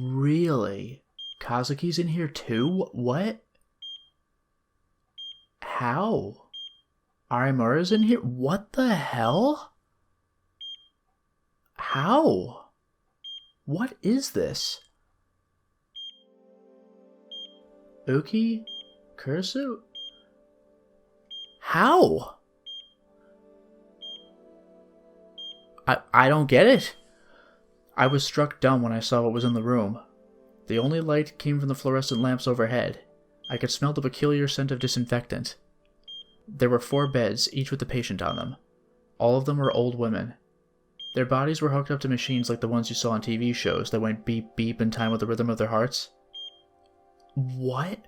Really? Kazuki's in here too? What? How? Arimura's in here? What the hell? How? What is this? Uki? Kurisu? How? I don't get it. I was struck dumb when I saw what was in the room. The only light came from the fluorescent lamps overhead. I could smell the peculiar scent of disinfectant. There were 4 beds, each with a patient on them. All of them were old women. Their bodies were hooked up to machines like the ones you saw on TV shows that went beep beep in time with the rhythm of their hearts. What?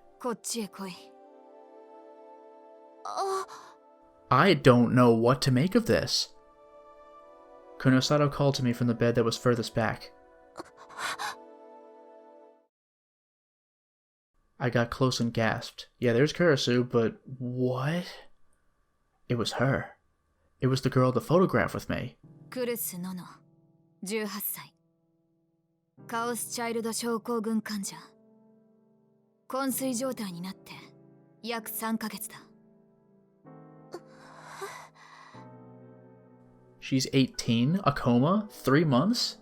I don't know what to make of this. Kunosato called to me from the bed that was furthest back. I got close and gasped. Yeah, there's Kurisu, but what? It was her. It was the girl in the photograph with me. 18歳カオスチャイルド症候群患者昏睡状態になって約3ヶ月だ She's 18? A coma? 3 months?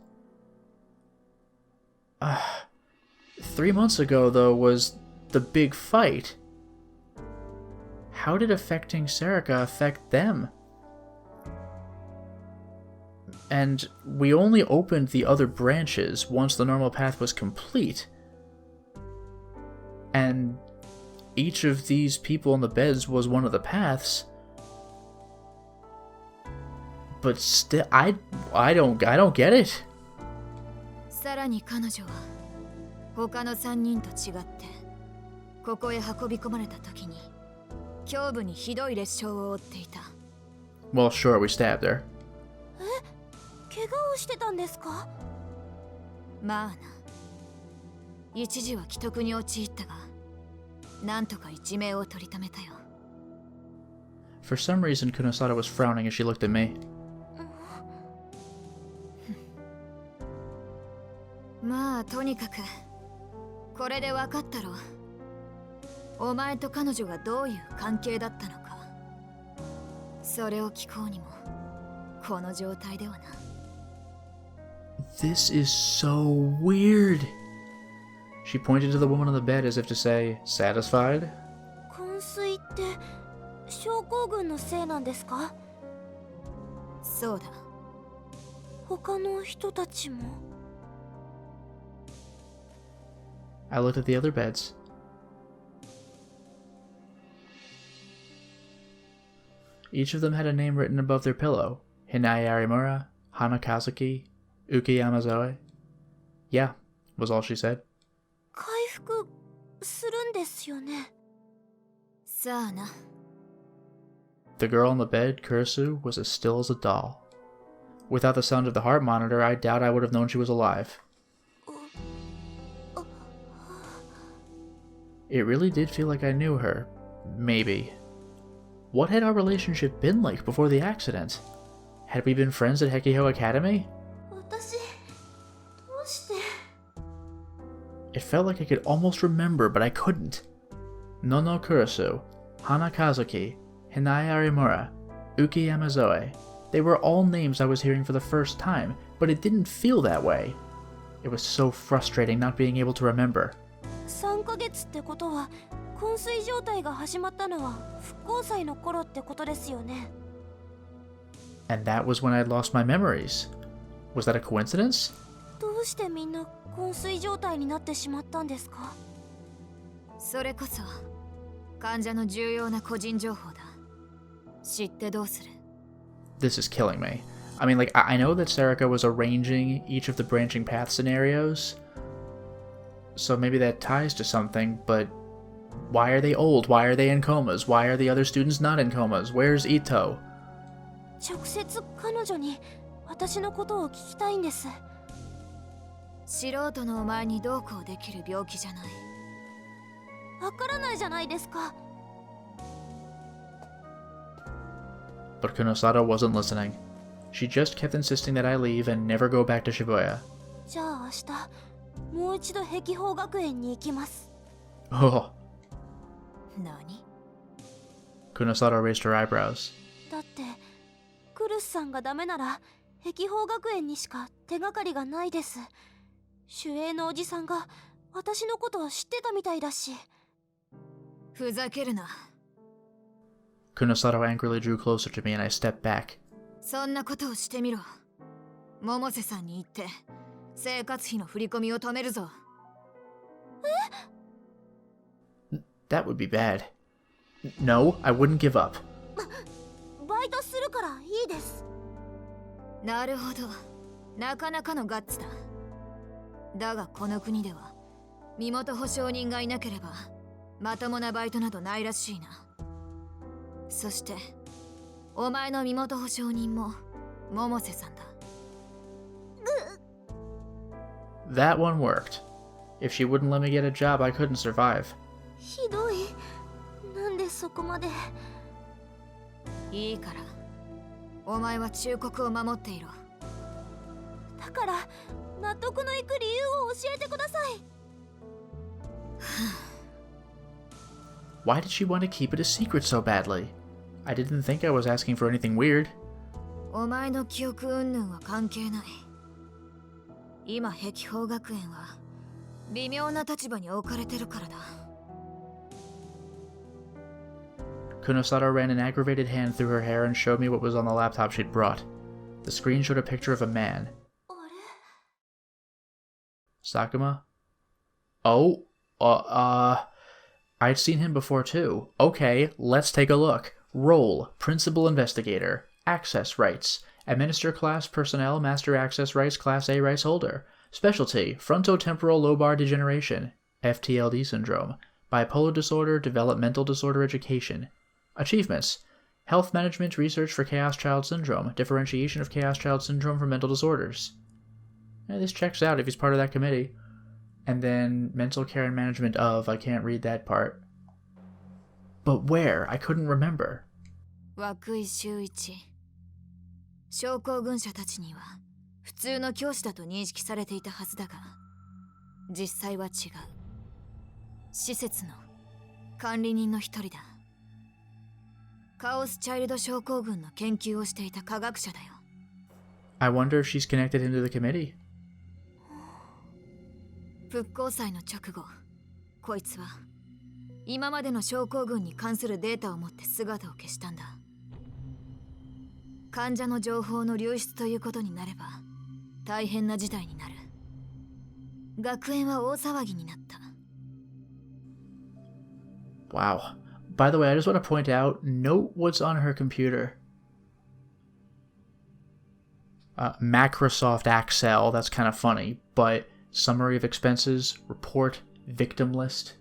3 months ago, though, was the big fight. How did affecting Serica affect them? And we only opened the other branches once the normal path was complete. And each of these people in the beds was one of the paths. But still, I don't get it. さらに彼女は他の3人と違ってここへ運び込まれた時に胸部にひどい裂傷を負っていた Well, sure, we stabbed her. 怪我をしてたんですかまあな一時は危篤に陥ったがなんとか一命を取り留めたよ For some reason, Kunosato was frowning as she looked at me. まあとにかくこれで分かったろお前と彼女がどういう関係だったのかそれを聞こうにもこの状態ではな This is so weird. She pointed to the woman on the bed as if to say, satisfied? 昏睡って症候群のせいなんですかそうだ他の人たちも I looked at the other beds. Each of them had a name written above their pillow. Hinai Arimura, Hana Kazuki, Uki Yamazoe. Yeah, was all she said. 回復するんですよねさあな The girl on the bed, Kurisu, was as still as a doll. Without the sound of the heart monitor, I doubt I would have known she was alive. It really did feel like I knew her. Maybe. What had our relationship been like before the accident? Had we been friends at Hekiho Academy? 私どうして It felt like I could almost remember, but I couldn't. Nono Kurisu, Hana Kazuki, Hinai Arimura, Uki Yamazoe. They were all names I was hearing for the first time, but it didn't feel that way. It was so frustrating not being able to remember. 3ヶ月ってことは昏睡状態が始まったのは復興祭の頃ってことですよね And that was when I lost my memories. Was that a coincidence? どうしてみんな昏睡状態になってしまったんですかそれこそ患者の重要な個人情報だ知ってどうする This is killing me. I mean, like, I know that Serica was arranging each of the branching path scenarios, so maybe that ties to something, but why are they old? Why are they in comas? Why are the other students not in comas? Where's Ito? 直接彼女に私のことを聞きたいんです素人のお前にどうこうできる病気じゃないわからないじゃないですか But Kunosato wasn't listening. She just kept insisting that I leave and never go back to Shibuya. じゃあ明日もう一度碧峰学園に行きます。 Oh. 何？ Kunosato raised her eyebrows. だってクルスさんがダメなら碧峰学園にしか手がかりがないです。守衛のおじさんが私のことを知ってたみたいだし。ふざけるな。 Kunosato angrily drew closer to me and I stepped back. そんなことをしてみろ。百瀬さんに言って生活費の振り込みを止めるぞ。That would be bad. No, I wouldn't give up. バイトするからいいです。なるほど、なかなかのガッツだ。だがこの国では身元保証人がいなければまともなバイトなどないらしいな。そしてお前の身元保証人も百瀬さんだ。That one worked. If she wouldn't let me get a job, I couldn't survive. ひどい。なんでそこまで。いいから、お前は忠告を守っていろ。だから納得のいく理由を教えてください。Why did she want to keep it a secret so badly? I didn't think I was asking for anything weird. お前の記憶云々は関係ない。今碧峰学園は微妙な立場に置かれてるからだ。Kunosato ran an aggravated hand through her hair and showed me what was on the laptop she'd brought. The screen showed a picture of a man. あれ？ Sakuma? Oh, I'd seen him before too. Okay, let's take a look. Role, Principal Investigator. Access Rights. Administer Class Personnel Master Access Rights Class A Rights Holder. Specialty, Frontotemporal Lobar Degeneration. FTLD Syndrome. Bipolar Disorder, Developmental Disorder Education. Achievements. Health Management Research for Chaos Child Syndrome. Differentiation of Chaos Child Syndrome from Mental Disorders. This checks out if he's part of that committee. And then Mental Care and Management of, I can't read that part. But where? I couldn't remember. 涌井秀一。症候群者たちには普通の教師だと認識されていたはずだが、実際は違う。施設の管理人の一人だ。カオスチャイルド症候群の研究をしていた科学者だよ。I wonder if she's connected him to the committee. 復興祭の直後、こいつは今までの症候群に関するデータを持って姿を消したんだ。患者の情報の流出ということになれば大変な事態になる。学園は大騒ぎになった。 Wow. By the way, I just want to point out, note what's on her computer. Microsoft Excel, that's kind of funny, but summary of expenses, report, victim list,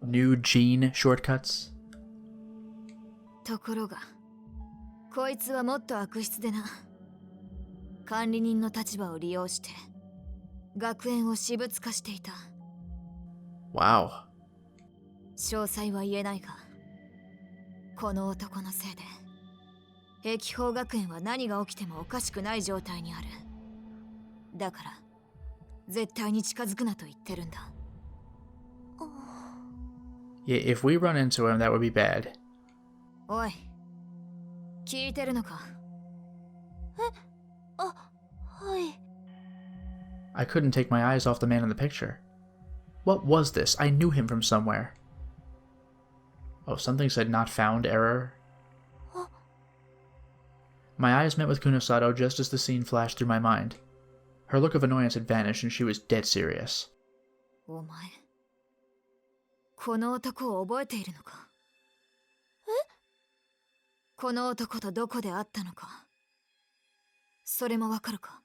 new gene shortcuts. ところがこいつはもっと悪質でな。管理人の立場を利用して学園を私物化していた。 Wow. 詳細は言えないが、この男のせいで碧峰学園は何が起きてもおかしくない状態にある。だから絶対に近づくなと言ってるんだ。 Yeah, if we run into him, that would be bad. おい、聞いてるのか？あ、はい。 I couldn't take my eyes off the man in the picture. What was this? I knew him from somewhere. Oh, something said not found error. My eyes met with Kunosato just as the scene flashed through my mind. Her look of annoyance had vanished and she was dead serious. お前、この男を覚えているのか？この男とどこで会ったのか、それもわかるか？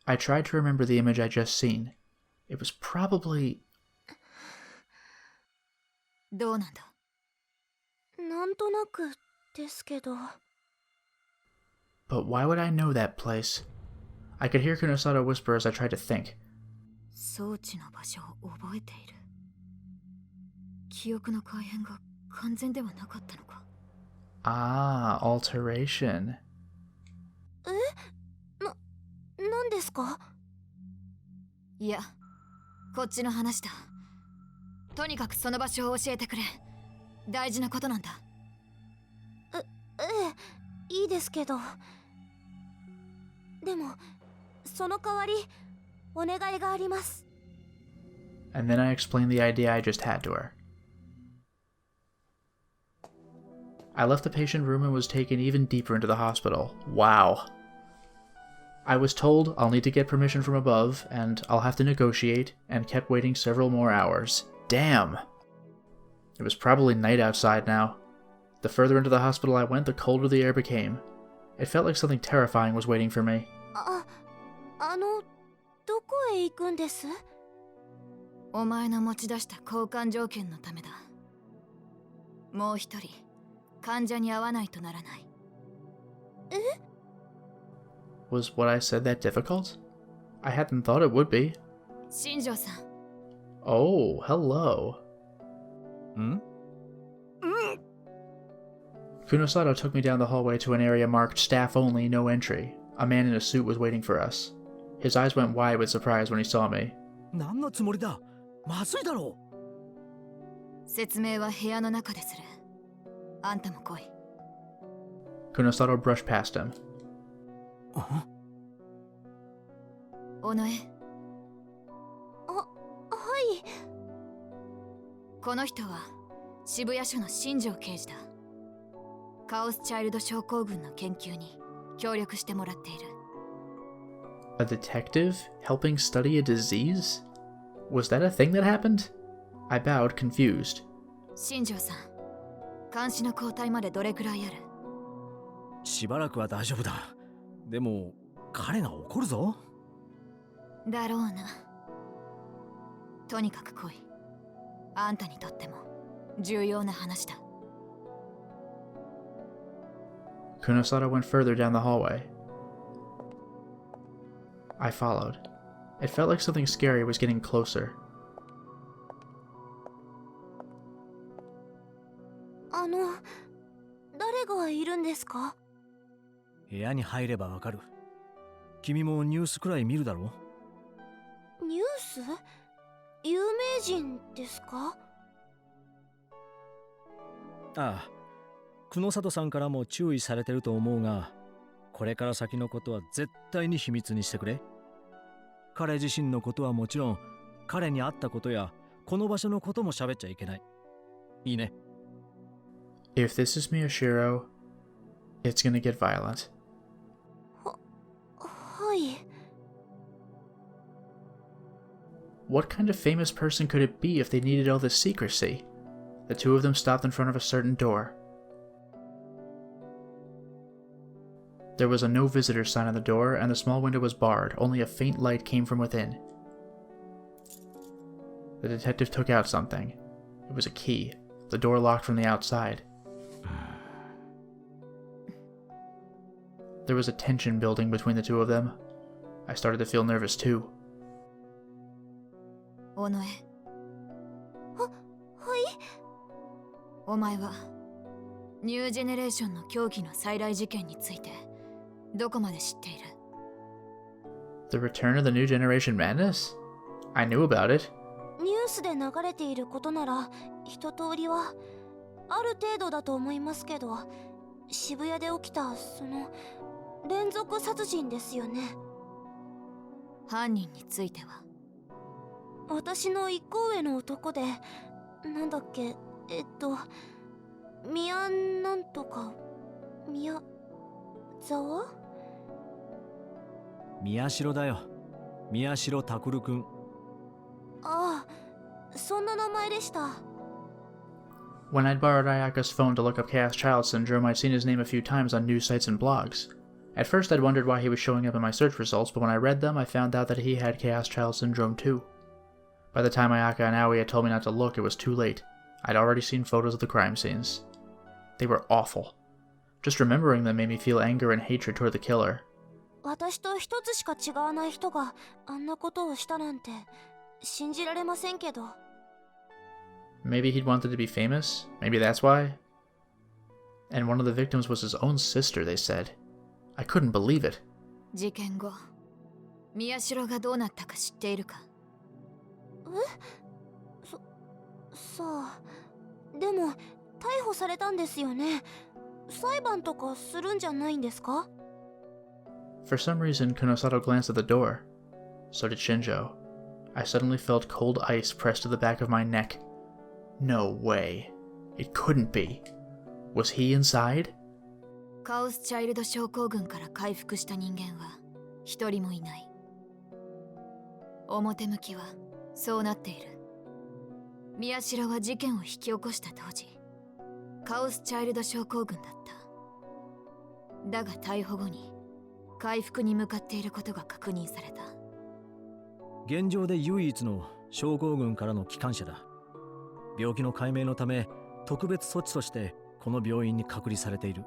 I tried to remember the image I'd just seen. It was probably... どうなんだ？なんとなくですけど。 But why would I know that place? I could hear Kunosato whisper as I tried to think. 装置の場所を覚えている。記憶の改変が完全ではなかったのか？ Ah, alteration. なんですか？いや、こっちの話だ。とにかくその場所を教えてくれ。大事なことなんだ。ええ、いいですけど。でもその代わりお願いがあります。 And then I explained the idea I just had to her. I left the patient room and was taken even deeper into the hospital. Wow. I was told I'll need to get permission from above, and I'll have to negotiate, and kept waiting several more hours. Damn! It was probably night outside now. The further into the hospital I went, the colder the air became. It felt like something terrifying was waiting for me. どこへ行くんです？お前の持ち出した交換条件のためだ。もう一人、患者に会わないとならない。え？ Was what I said that difficult? I hadn't thought it would be. 新庄さん。Oh, hello. Kunosato took me down the hallway to an area marked Staff Only, No Entry. A man in a suit was waiting for us. His eyes went wide with surprise when he saw me. 何のつもりだ？まずいだろう。説明は部屋の中でする。あんたも来い。Kunosato brushed past him. 尾上。はい。この人は渋谷署の新庄刑事だ。カオスチャイルド症候群の研究に協力してもらっている。A detective helping study a disease? Was that a thing that happened? I bowed, confused. 新庄さん、監視の交代までどれくらいある？しばらくは大丈夫だ。でも彼が怒るぞ。だろうな。とにかく来い。あんたにとっても重要な話だ。Kunosato went further down the hallway. I followed. It felt like something scary was getting closer. 誰がいるんですか？部屋に入ればわかる。君もニュースくらい見るだろう？ニュース？有名人ですか？ああ、久野里さんからも注意されてると思うが、これから先のことは絶対に秘密にしてくれ。彼自身のことはもちろん、彼に会ったことやこの場所のことも喋っちゃいけない。いいね。If this is Miyashiro, it's gonna get violent. はい。What kind of famous person could it be if they needed all this secrecy? The two of them stopped in front of a certain door. There was a no visitor sign on the door, and the small window was barred. Only a faint light came from within. The detective took out something. It was a key. The door locked from the outside. There was a tension building between the two of them. I started to feel nervous too. 尾上。はい。お前はニュージェネレーションの狂気の再来事件についてどこまで知っている？ The return of the new generation madness? I knew about it. ニュースで流れていることなら一通りはある程度だと思いますけど、渋谷で起きたその連続殺人ですよね。犯人については？私の一個上の男で、なんだっけ、宮なんとか、宮沢？宮代だよ。宮代拓くん。ああ、そんな名前でした。When I'd borrowed Ayaka's phone to look up Chaos Child Syndrome, I'd seen his name a few times on news sites and blogs. At first I'd wondered why he was showing up in my search results, but when I read them, I found out that he had Chaos Child Syndrome too. By the time Ayaka and Aoi had told me not to look, it was too late. I'd already seen photos of the crime scenes. They were awful. Just remembering them made me feel anger and hatred toward the killer. 私と一つしか違わない人があんなことをしたなんて信じられませんけど。Maybe he'd wanted to be famous? Maybe that's why? And one of the victims was his own sister, they said. I couldn't believe it. 事件後宮代がどうなったか知っているか？さあ、でも逮捕されたんですよね。裁判とかするんじゃないんですか？ For some reason, Kunosato glanced at the door. So did Shinjo. I suddenly felt cold ice pressed to the back of my neck. No way. It couldn't be. Was he inside? カオスチャイルド症候群から回復した人間は一人もいない。表向きはそうなっている。宮代は事件を引き起こした当時、カオスチャイルド症候群だった。だが逮捕後に回復に向かっていることが確認された。現状で唯一の症候群からの帰還者だ。病気の解明のため特別措置としてこの病院に隔離されている。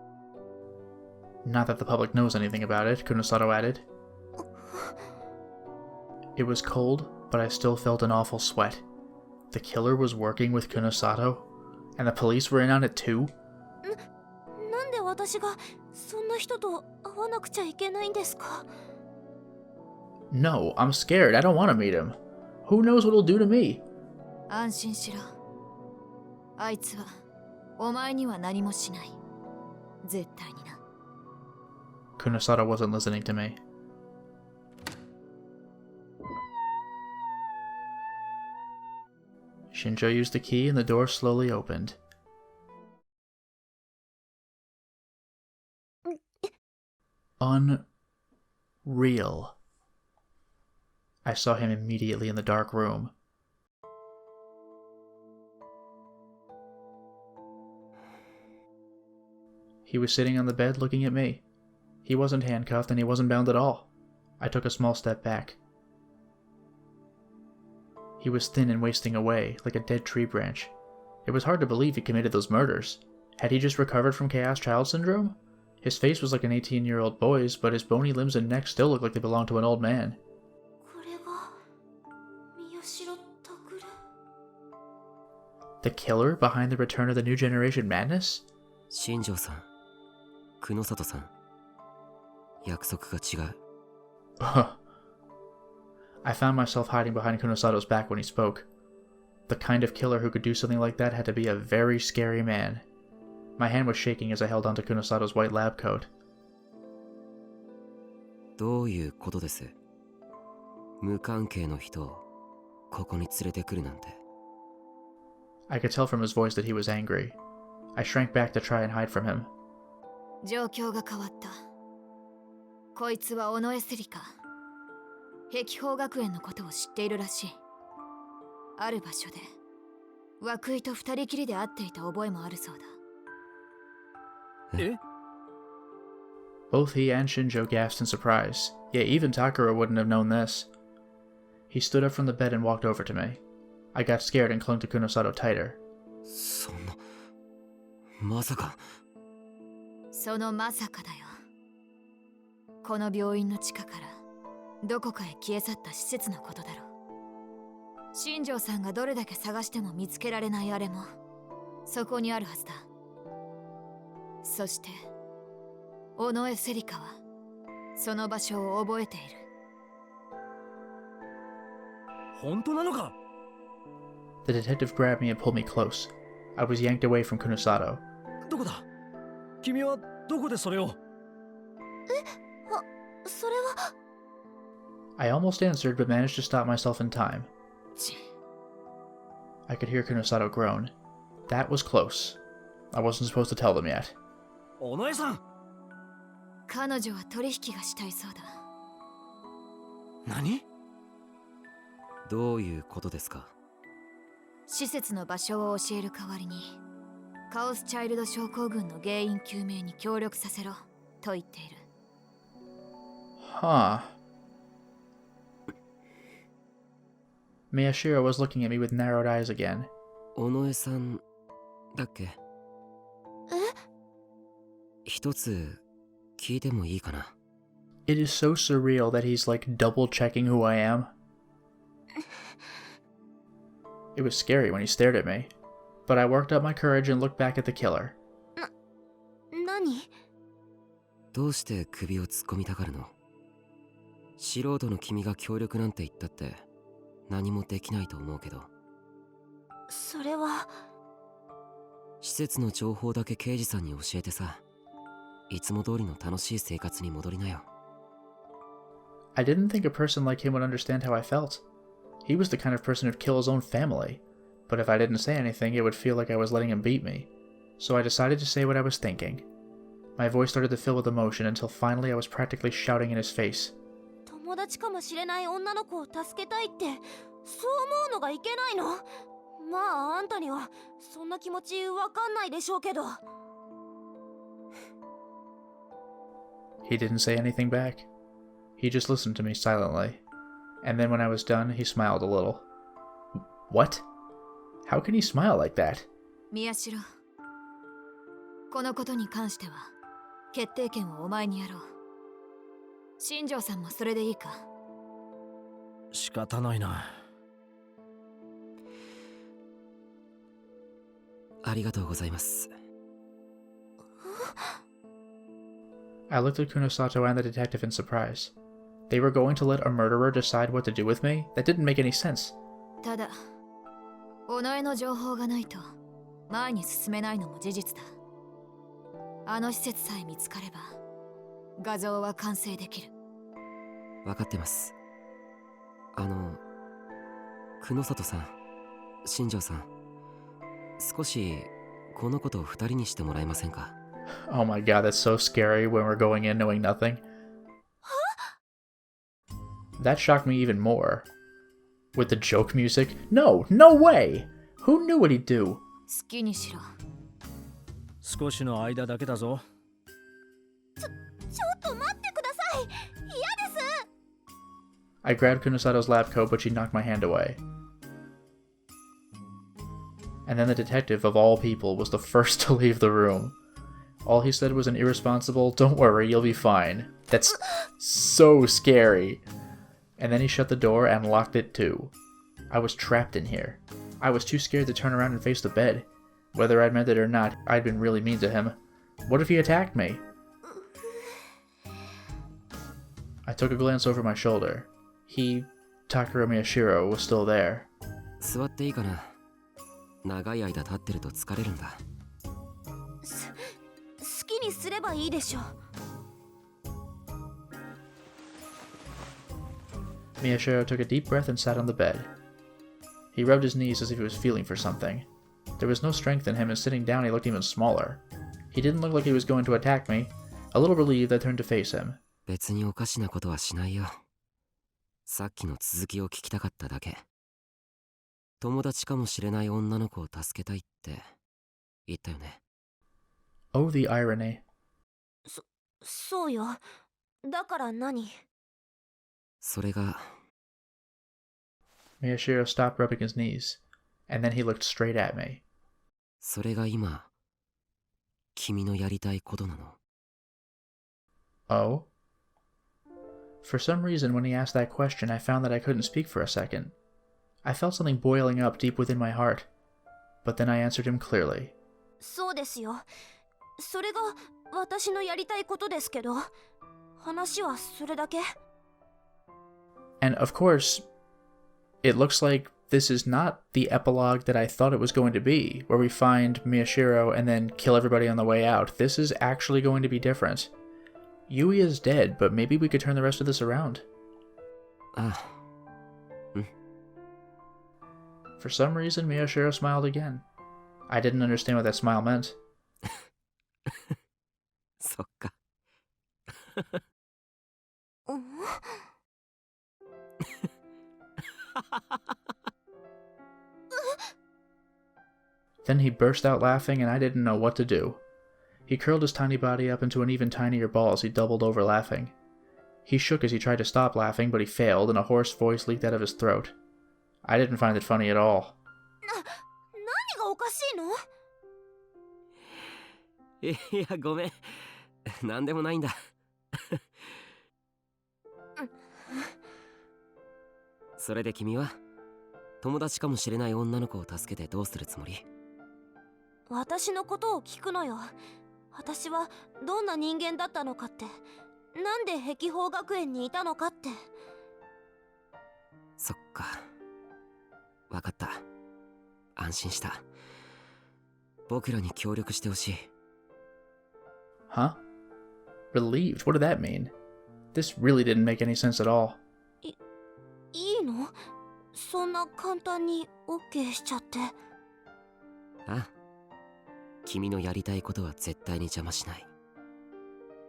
Not that the public knows anything about it, Kunosato added. It was cold, but I still felt an awful sweat. The killer was working with Kunosato, and the police were in on it too? なんで私がそんな人と会わなくちゃいけないんですか？ No, I'm scared. I don't want to meet him. Who knows what he'll do to me? 安心しろ。あいつはお前には何もしない。絶対にな。Kunosato wasn't listening to me. Shinjo used the key and the door slowly opened. Unreal. I saw him immediately in the dark room. He was sitting on the bed looking at me. He wasn't handcuffed and he wasn't bound at all. I took a small step back. He was thin and wasting away, like a dead tree branch. It was hard to believe he committed those murders. Had he just recovered from Chaos Child Syndrome? His face was like an 18-year-old boy's, but his bony limbs and neck still looked like they belonged to an old man. これが宮代拓。 The killer behind the return of the new generation madness? 新庄さん、久野里さん、約束が違う。I found myself hiding behind Kunosato's back when he spoke. The kind of killer who could do something like that had to be a very scary man. My hand was shaking as I held onto Kunosato's white lab coat. どういうことです？無関係の人をここに連れてくるなんて。I could tell from his voice that he was angry. I shrank back to try and hide from him. 状況が変わった。こいつは尾上セリカ。碧峰学園のことを知っているらしい。ある場所で涌井と二人きりで会っていた覚えもあるそうだ。え？ Both he and Shinjo gasped in surprise. Yeah, even Takara wouldn't have known this. He stood up from the bed and walked over to me. I got scared and clung to Kunosato tighter. そんな、まさか。そのまさかだよ。この病院の地下からどこかへ消え去った施設のことだろう。新庄さんがどれだけ探しても見つけられないあれもそこにあるはずだ。そして尾上セリカはその場所を覚えている。本当なのか？ The detective grabbed me and pulled me close. I was yanked away from Kunosato. どこだ？君はどこでそれを？それは。 I almost answered but managed to stop myself in time. ち I could hear Kunosato groan. That was close. I wasn't supposed to tell them yet. 尾上さん。彼女は取引がしたいそうだ。何？どういうことですか？施設の場所を教える代わりにカオスチャイルド症候群の原因究明に協力させろと言っている。Huh. Miyashiro was looking at me with narrowed eyes again. 尾上さんだっけ？え？一つ聞いてもいいかな？ It is so surreal that he's like double checking who I am. It was scary when he stared at me, but I worked up my courage and looked back at the killer. 何？どうして首を突っ込みたがるの？素人の君が協力なんて言ったって何もできないと思うけど、それは施設の情報だけ刑事さんに教えてさ、いつも通りの楽しい生活に戻りなよ。 I didn't think a person like him would understand how I felt. He was the kind of person who'd kill his own family, but if I didn't say anything, it would feel like I was letting him beat me. So I decided to say what I was thinking. My voice started to fill with emotion until finally I was practically shouting in his face. 友達かもしれない女の子を助けたいってそう思うのがいけないの？まああんたにはそんな気持ちわかんないでしょうけど。 He didn't say anything back. He just listened to me silently. And then when I was done, he smiled a little. What? How can he smile like that? 宮代、このことに関しては決定権をお前にやろう。新庄さんもそれでいいか？仕方ないな。ありがとうございます。 I looked at Kunosato and the detective in surprise. They were going to let a murderer decide what to do with me? That didn't make any sense. ただ、己の情報がないと前に進めないのも事実だ。あの施設さえ見つかれば画像は完成できる。分かってます。久野里さん、新庄さん、少しこのことを二人にしてもらえませんか？ Oh my god, that's so scary when we're going in knowing nothing. That shocked me even more. With the joke music? No, no way! Who knew what he'd do? 好きにしろ。少しの間だけだぞ。ちょっと待ってください。嫌です。 I grabbed Kunosato's lab coat, but she knocked my hand away. And then the detective, of all people, was the first to leave the room. All he said was an irresponsible, "Don't worry, you'll be fine." That's so scary. And then he shut the door and locked it too. I was trapped in here. I was too scared to turn around and face the bed. Whether I'd meant it or not, I'd been really mean to him. What if he attacked me? I took a glance over my shoulder. He, Takara Miyashiro, was still there. 座っていいかな。長い間立ってると疲れるんだ。好きにすればいいでしょ。Miyashiro took a deep breath and sat on the bed. He rubbed his knees as if he was feeling for something. There was no strength in him, and sitting down he looked even smaller. He didn't look like he was going to attack me. A little relieved, I turned to face him. 別におかしなことはしないよ。さっきの続きを聞きたかっただけ。友達かもしれない女の子を助けたいって言ったよね。Oh, the irony. そうよ。だから何？それが Miyashiro stopped rubbing his knees, and then he looked straight at me. それが今君のやりたいことなの。 Oh? For some reason, when he asked that question, I found that I couldn't speak for a second. I felt something boiling up deep within my heart. But then I answered him clearly. そうですよ。それが私のやりたいことですけど、話はそれだけ。 And of course, it looks like this is not the epilogue that I thought it was going to be, where we find Miyashiro and then kill everybody on the way out. This is actually going to be different. Yui is dead, but maybe we could turn the rest of this around. ああ、For some reason, Miyashiro smiled again. I didn't understand what that smile meant. そっか。うん。 Then he burst out laughing, and I didn't know what to do. He curled his tiny body up into an even tinier ball as he doubled over laughing. He shook as he tried to stop laughing, but he failed, and a hoarse voice leaked out of his throat. I didn't find it funny at all. 何がおかしいの？いや、ごめん。なんでもないんだ。それで君は友達かもしれない女の子を助けてどうするつもり？私のことを聞くのよ。私はどんな人間だったのかってなんで壁宝学園にいたのかって。そっか。わかった。安心した。僕らに協力してほしい。Huh? Relieved? What did that mean? This really didn't make any sense at all. いいの？そんな簡単に OK しちゃって。ああ。君のやりたいことは絶対に邪魔しない。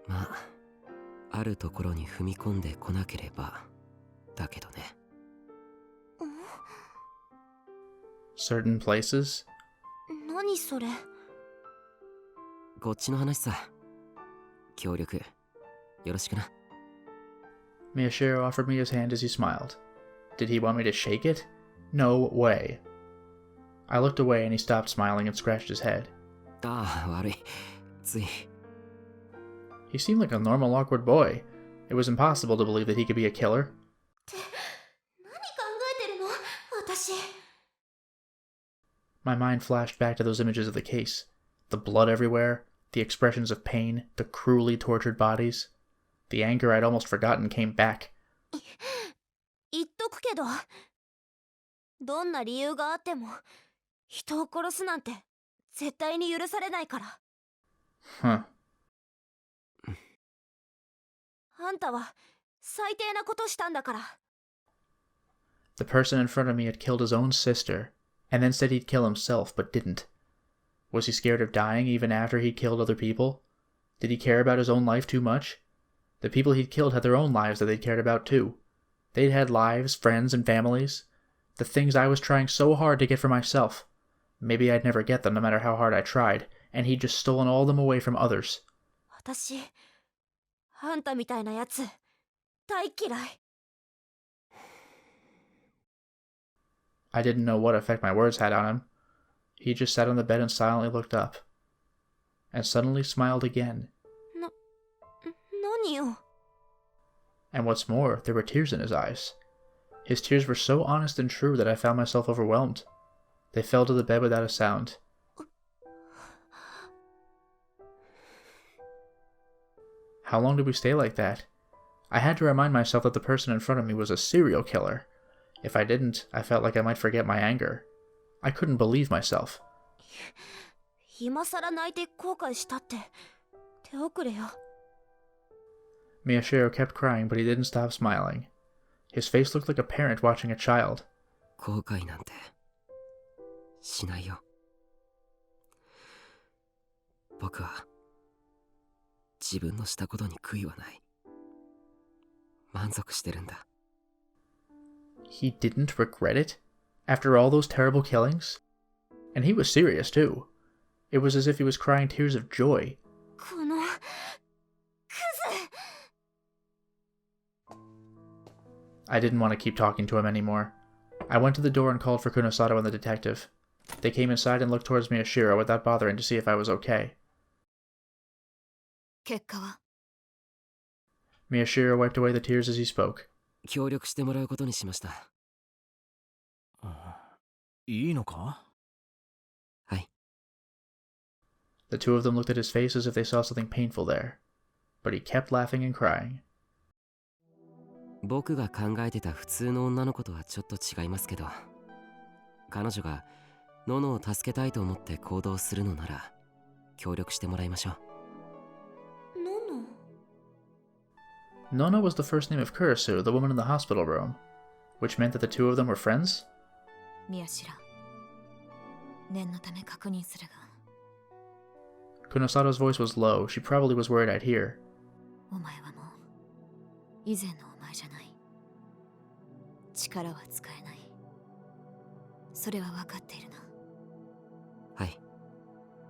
まあ、あるところに踏み込んでこなければだけどね。Certain places? 何それ？こっちの話さ。協力よろしくな。Miyashiro offered me his hand as he smiled. Did he want me to shake it? No way. I looked away and he stopped smiling and scratched his head. ああ、悪い。つい。He seemed like a normal, awkward boy. It was impossible to believe that he could be a killer. って何考えてるの？私。My mind flashed back to those images of the case. The blood everywhere, the expressions of pain, the cruelly tortured bodies. The anger I'd almost forgotten came back. 言っとくけど、どんな理由があっても人を殺すなんて絶対に許されないから。Huh. あんたは最低なことしたんだから。The person in front of me had killed his own sister, and then said he'd kill himself, but didn't. Was he scared of dying even after he'd killed other people? Did he care about his own life too much? The people he'd killed had their own lives that they'd cared about too. They'd had lives, friends, and families. The things I was trying so hard to get for myself. Maybe I'd never get them no matter how hard I tried, and he'd just stolen all of them away from others. 私、あんたみたいなやつ、大嫌い。I didn't know what effect my words had on him. He just sat on the bed and silently looked up. And suddenly smiled again. 何よ。And what's more, there were tears in his eyes. His tears were so honest and true that I found myself overwhelmed. They fell to the bed without a sound. How long did we stay like that? I had to remind myself that the person in front of me was a serial killer. If I didn't, I felt like I might forget my anger. I couldn't believe myself. 今さら泣いて後悔したって手遅れよ。Miyashiro kept crying, but he didn't stop smiling. His face looked like a parent watching a child. 後悔なんてしないよ。僕は自分のしたことに悔いはない。満足してるんだ。He didn't regret it? After all those terrible killings? And he was serious, too. It was as if he was crying tears of joy. このクズ。I didn't want to keep talking to him anymore. I went to the door and called for Kunosato and the detective. They came inside and looked towards Miyashiro without bothering to see if I was okay. 結果は？ Miyashiro wiped away the tears as he spoke. 協力してもらうことにしました。いいのか？はい。The two of them looked at his face as if they saw something painful there. But he kept laughing and crying. 僕が考えてた普通の女の子とはちょっと違いますけど、彼女がノノを助けたいと思って行動するのなら協力してもらいましょう。Nono was the first name of Kurisu, the woman in the hospital room, which meant that the two of them were friends? 宮代、念のため確認するが。Kunosato's voice was low. She probably was worried I'd hear. お前はもう以前のお前じゃない。力は使えない。それは分かっているな。はい。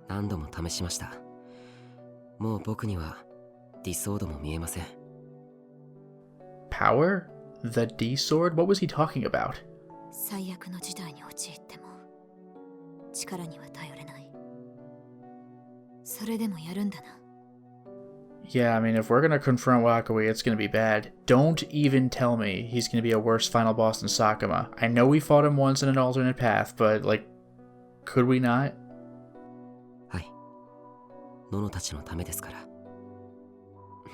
何度も試しました。もう僕にはディソードも見えません。Power? The D-sword? What was he talking about? 最悪の事態に陥っても力には頼れない。それでもやるんだな。Yeah, I mean, if we're gonna confront Wakui, it's gonna be bad. Don't even tell me he's gonna be a worse final boss than Sakuma. I know we fought him once in an alternate path, but, like, could we not? はい。ノノたちのためですから。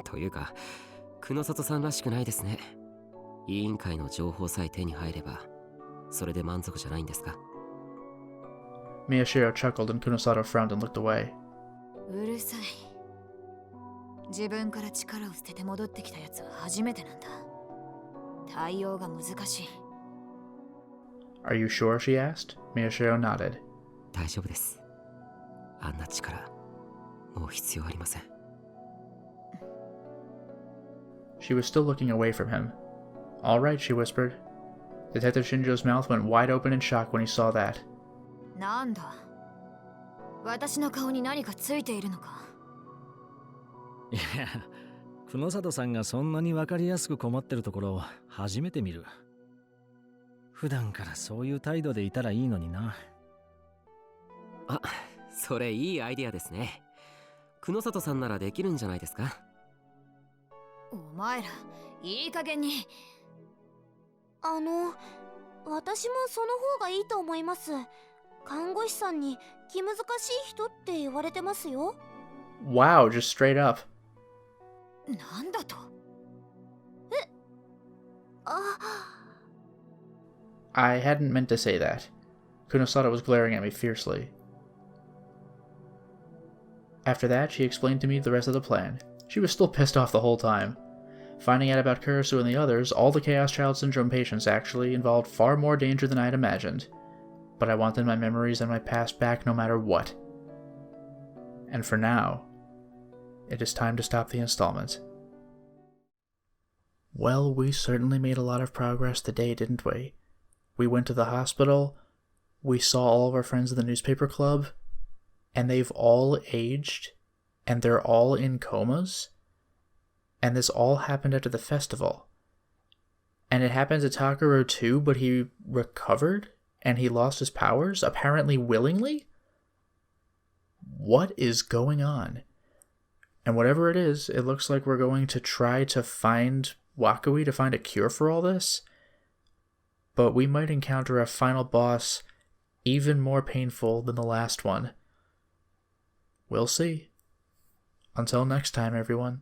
というか、久野里さんらしくないですね。委員会の情報さえ手に入れば、それで満足じゃないんですか？ Miyashiro chuckled and Kunosato frowned and looked away. うるさい。自分から力を捨てて戻ってきたやつは初めてなんだ。対応が難しい。Are you sure? She asked. Miyashiro nodded. 大丈夫です。あんな力、もう必要ありません。She was still looking away from him. All right, she whispered. Detective Shinjo's mouth went wide open in shock when he saw that. なんだ、私の顔に何かついているのか？いや、久野里さんがそんなに分かりやすく困ってるところを初めて見る。普段からそういう態度でいたらいいのにな。あ、それいいアイデアですね。久野里さんならできるんじゃないですか？お前ら、いい加減に。私もその方がいいと思います。看護師さんに気難しい人って言われてますよ。Wow, just straight up. なんだと？あ、I hadn't meant to say that. Kunosato was glaring at me fiercely. After that, she explained to me the rest of the plan. She was still pissed off the whole time. Finding out about Kurisu and the others, all the Chaos Child Syndrome patients actually involved far more danger than I had imagined. But I wanted my memories and my past back no matter what. And for now, it is time to stop the installment. Well, we certainly made a lot of progress today, didn't we? We went to the hospital, we saw all of our friends in the newspaper club, and they've all aged, and they're all in comas, and this all happened after the festival. And it happened to Takuro too, but he recovered, and he lost his powers, apparently willingly? What is going on? And whatever it is, it looks like we're going to try to find Wakui to find a cure for all this. But we might encounter a final boss even more painful than the last one. We'll see. Until next time, everyone.